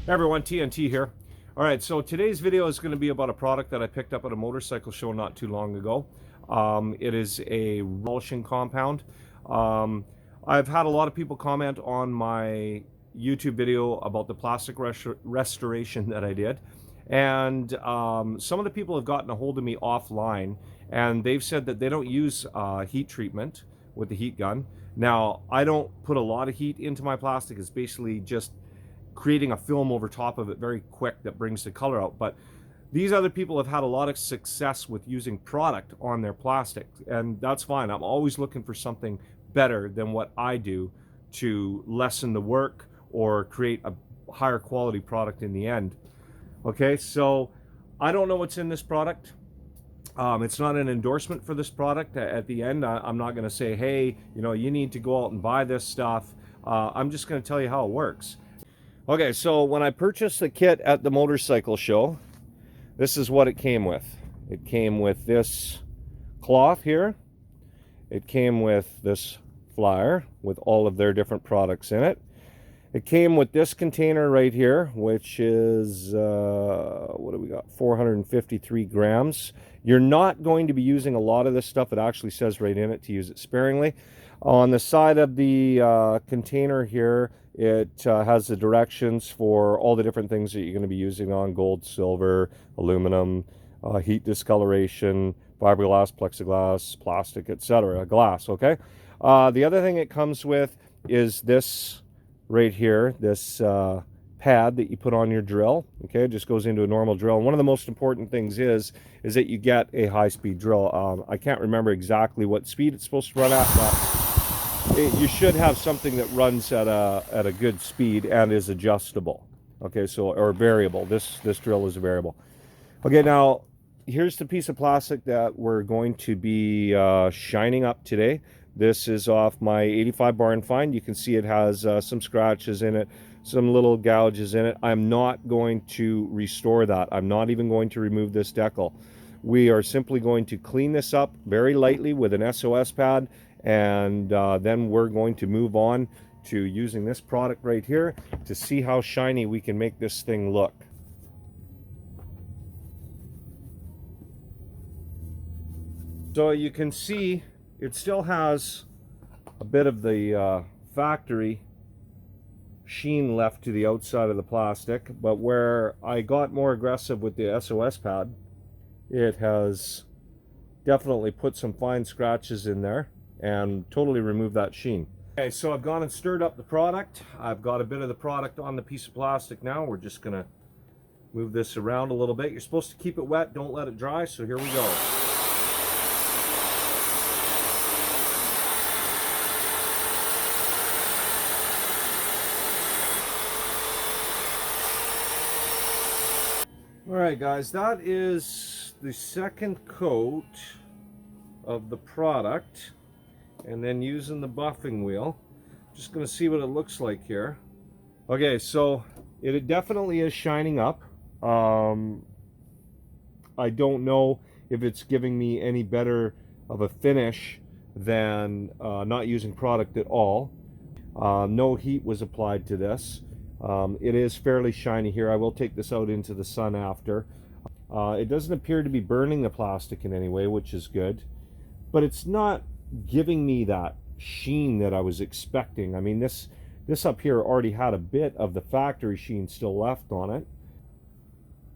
Hey everyone, TNT here. Alright, so today's video is going to be about a product that I picked up at a motorcycle show not too long ago. It is a polishing compound. I've had a lot of people comment on my YouTube video about the plastic restoration that I did. And some of the people have gotten a hold of me offline and they've said that they don't use heat treatment with the heat gun. Now, I don't put a lot of heat into my plastic. It's basically just creating a film over top of it very quick that brings the color out. But these other people have had a lot of success with using product on their plastic, and that's fine. I'm always looking for something better than what I do to lessen the work or create a higher quality product in the end. Okay, so I don't know what's in this product. It's not an endorsement for this product. At the end, I'm not going to say, hey, you need to go out and buy this stuff. I'm just going to tell you how it works. Okay, so when I purchased the kit at the motorcycle show, this is what it came with. It came with this cloth here. It came with this flyer with all of their different products in it. It came with this container right here, which is, what do we got? 453 grams. You're not going to be using a lot of this stuff. It actually says right in it to use it sparingly. On the side of the container here, it has the directions for all the different things that you're going to be using on: gold, silver, aluminum, heat discoloration, fiberglass, plexiglass, plastic, etc. Glass, okay? The other thing it comes with is this right here, this pad that you put on your drill. Okay, it just goes into a normal drill. And one of the most important things is that you get a high-speed drill. I can't remember exactly what speed it's supposed to run at, but you should have something that runs at a good speed and is adjustable. Okay, so, or variable. This drill is a variable. Okay, now here's the piece of plastic that we're going to be shining up today. This is off my 85 barn find. You can see it has some scratches in it, some little gouges in it. I'm not going to restore that. I'm not even going to remove this decal. We are simply going to clean this up very lightly with an SOS pad, and then we're going to move on to using this product right here to see how shiny we can make this thing look. So you can see it still has a bit of the factory sheen left to the outside of the plastic, but where I got more aggressive with the SOS pad, it has definitely put some fine scratches in there and totally removed that sheen. Okay, so I've gone and stirred up the product. I've got a bit of the product on the piece of plastic now. We're just gonna move this around a little bit. You're supposed to keep it wet, don't let it dry, so here we go. Alright guys, that is the second coat of the product, and then using the buffing wheel, just going to see what it looks like here. Okay, so it definitely is shining up. I don't know if it's giving me any better of a finish than not using product at all. No heat was applied to this. It is fairly shiny here. I will take this out into the sun after. It doesn't appear to be burning the plastic in any way, which is good, but it's not giving me that sheen that I was expecting. I mean, this up here already had a bit of the factory sheen still left on it,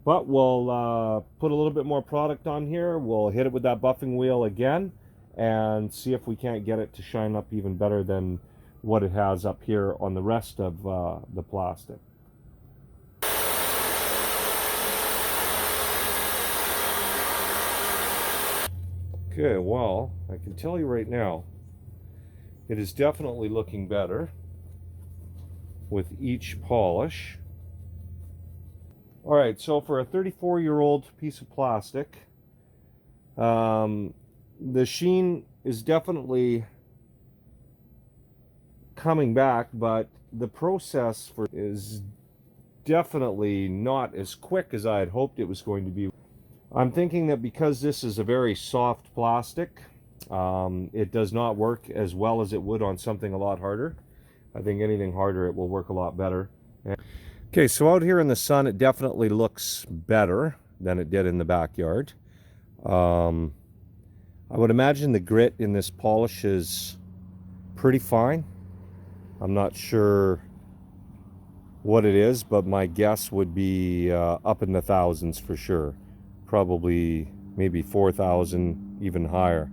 but we'll put a little bit more product on here. We'll hit it with that buffing wheel again and see if we can't get it to shine up even better than what it has up here on the rest of the plastic. Okay, well, I can tell you right now, it is definitely looking better with each polish. All right, so for a 34-year-old piece of plastic, the sheen is definitely coming back, but the process is definitely not as quick as I had hoped it was going to be. I'm thinking that because this is a very soft plastic, it does not work as well as it would on something a lot harder. I think anything harder, it will work a lot better. Okay, so out here in the sun, it definitely looks better than it did in the backyard. I would imagine the grit in this polish is pretty fine. I'm not sure what it is, but my guess would be up in the thousands for sure. Probably maybe 4,000, even higher.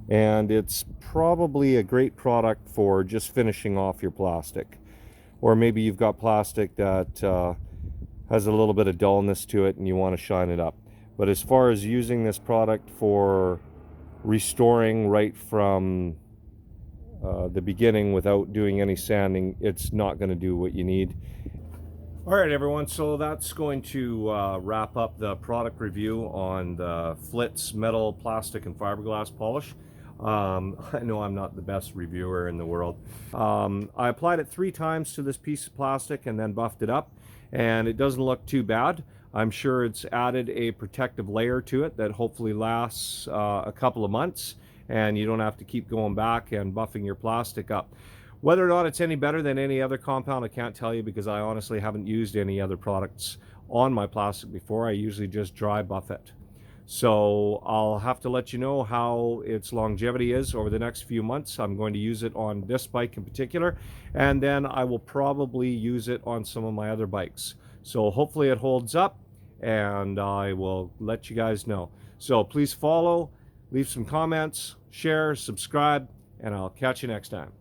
And it's probably a great product for just finishing off your plastic. Or maybe you've got plastic that has a little bit of dullness to it and you want to shine it up. But as far as using this product for restoring right from the beginning without doing any sanding, it's not going to do what you need. All right, everyone, so that's going to wrap up the product review on the Flitz metal, plastic, and fiberglass polish. I know I'm not the best reviewer in the world. I applied it 3 times to this piece of plastic and then buffed it up, and it doesn't look too bad. I'm sure it's added a protective layer to it that hopefully lasts a couple of months, and you don't have to keep going back and buffing your plastic up. Whether or not it's any better than any other compound, I can't tell you, because I honestly haven't used any other products on my plastic before. I usually just dry buff it. So I'll have to let you know how its longevity is over the next few months. I'm going to use it on this bike in particular, and then I will probably use it on some of my other bikes. So hopefully it holds up, and I will let you guys know. So please follow, leave some comments, share, subscribe, and I'll catch you next time.